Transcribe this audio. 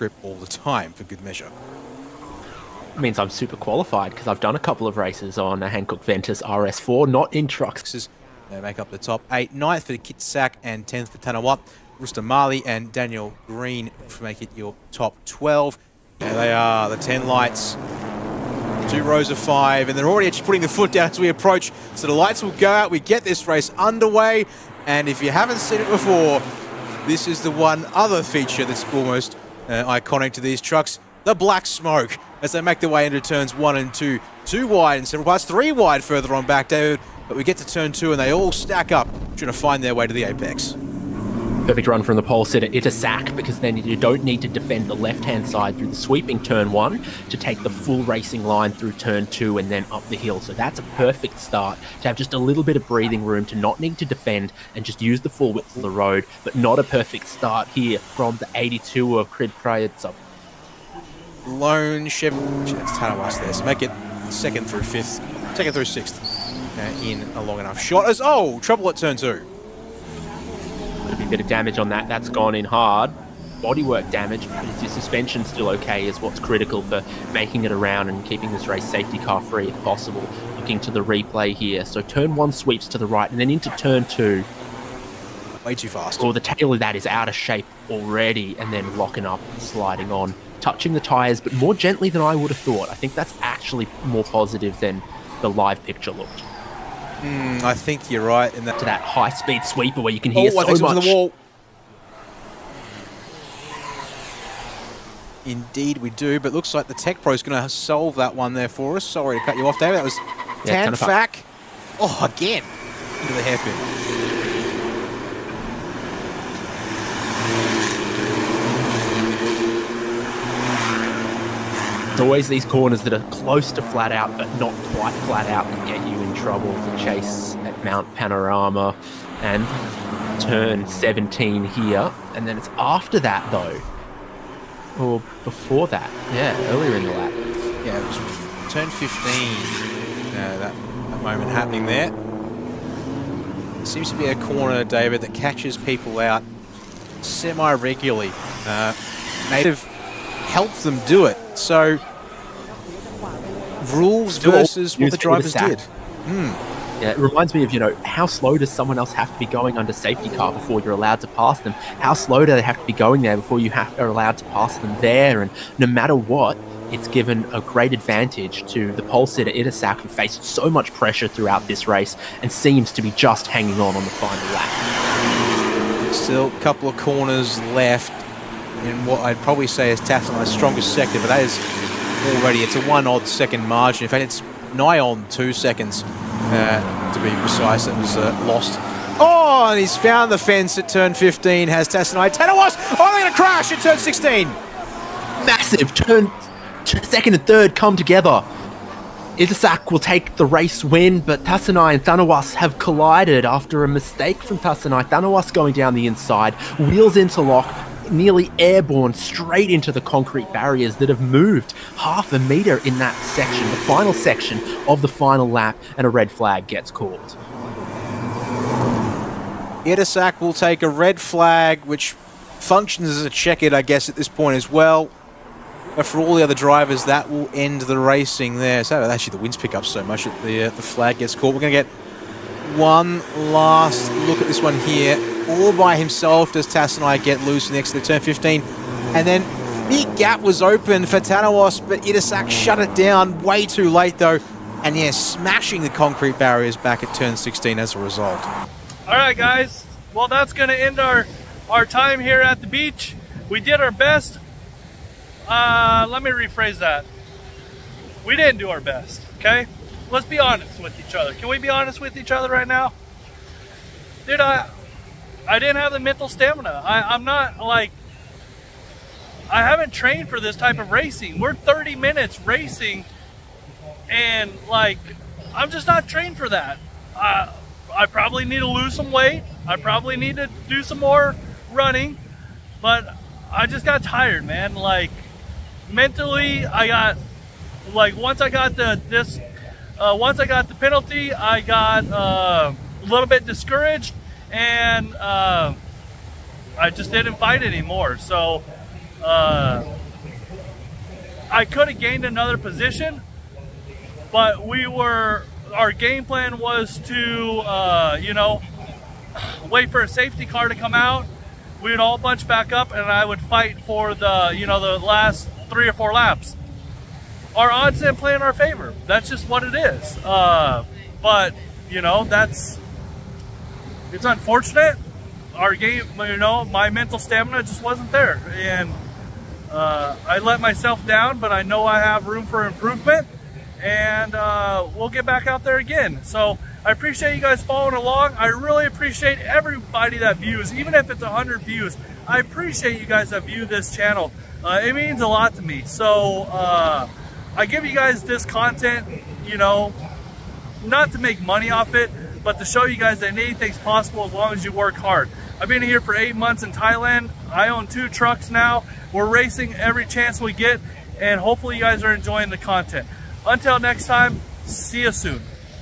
grip all the time for good measure. It means I'm super qualified because I've done a couple of races on a Hankook Ventus RS4, not in trucks. They make up the top 8. 9th for Kit Sak and 10th for Tanawat. Rustam Mali and Daniel Green make it your top 12. There they are, the 10 lights. 2 rows of 5, and they're already actually putting the foot down as we approach. So the lights will go out. We get this race underway, and if you haven't seen it before, this is the one other feature that's almost iconic to these trucks. The black smoke as they make their way into turns 1 and 2. 2 wide in several parts, 3 wide further on back, David. But we get to turn 2 and they all stack up, trying to find their way to the apex. Perfect run from the pole sitter Itasak, because then you don't need to defend the left-hand side through the sweeping turn 1 to take the full racing line through turn 2 and then up the hill. So that's a perfect start, to have just a little bit of breathing room, to not need to defend and just use the full width of the road, but not a perfect start here from the 82 of Krid Krajicov. Lone Chevy, it's Tanawas there, so make it 2nd through 5th, 2nd through 6th in a long enough shot. As trouble at turn 2. A bit of damage on that. That's gone in hard. Bodywork damage, but is your suspension still okay is what's critical for making it around and keeping this race safety car free if possible. Looking to the replay here. So turn 1 sweeps to the right and then into turn 2. Way too fast. Or the tail of that is out of shape already and then locking up and sliding on. Touching the tyres, but more gently than I would have thought. I think that's actually more positive than the live picture looked. I think you're right in that. To that high-speed sweeper where you can hear so much. On the wall. Indeed we do, but looks like the Tech Pro is going to solve that one there for us. Sorry to cut you off, David. That was Tanfak. Again. Into the hairpin. It's always these corners that are close to flat out, but not quite flat out, that get you in trouble. The chase at Mount Panorama and turn 17 here. And then it's after that, though. Or before that. Yeah, earlier in the lap. Yeah, it was turn 15. That moment happening there. There seems to be a corner, David, that catches people out semi-regularly. May have helped them do it. So, rules versus what the drivers did. Yeah, it reminds me of, how slow does someone else have to be going under safety car before you're allowed to pass them? How slow do they have to be going there before you are allowed to pass them there? And no matter what, it's given a great advantage to the pole sitter Itasak, who faced so much pressure throughout this race and seems to be just hanging on the final lap. Still a couple of corners left in what I'd probably say is Tassanai's strongest sector, but that is already, it's a 1 odd second margin. In fact, it's nigh on 2 seconds to be precise. That was lost. And he's found the fence at turn 15, has Tassanai. Tanawas, they're going to crash at turn 16. Massive turn, 2nd and 3rd come together. Itasak will take the race win, but Tassanai and Thanawas have collided after a mistake from Tassanai. Thanawas going down the inside, wheels interlock, nearly airborne straight into the concrete barriers that have moved half a meter in that section, the final section of the final lap, and a red flag gets called. Itasak will take a red flag, which functions as a check-it, I guess, at this point as well. But for all the other drivers, that will end the racing there. So actually, the winds pick up so much that the flag gets caught. We're going to get one last look at this one here. All by himself does Tassanai get loose next to the turn 15. And then big gap was open for Tanawas, but Itasak shut it down way too late, though. And yeah, smashing the concrete barriers back at turn 16 as a result. All right, guys. Well, that's going to end our time here at the beach. We did our best. Let me rephrase that. We didn't do our best, okay? Let's be honest with each other. Can we be honest with each other right now? Dude, I didn't have the mental stamina. I'm not, like, I haven't trained for this type of racing. We're 30 minutes racing, and, like, I'm just not trained for that. I probably need to lose some weight. I probably need to do some more running, but I just got tired, man. Like, mentally, I got, like, once I got the penalty, I got a little bit discouraged, and I just didn't fight anymore. So I could have gained another position, but our game plan was to, you know, wait for a safety car to come out. We would all bunch back up and I would fight for the, you know, the last 3 or 4 laps. Our odds didn't play in our favor. That's just what it is. But, you know, it's unfortunate. Our game, you know, my mental stamina just wasn't there. And I let myself down, but I know I have room for improvement. And we'll get back out there again. So I appreciate you guys following along. I really appreciate everybody that views, even if it's 100 views. I appreciate you guys that view this channel. It means a lot to me. So I give you guys this content, you know, not to make money off it, but to show you guys that anything's possible as long as you work hard. I've been here for 8 months in Thailand. I own 2 trucks now. We're racing every chance we get, and hopefully you guys are enjoying the content. Until next time, see you soon.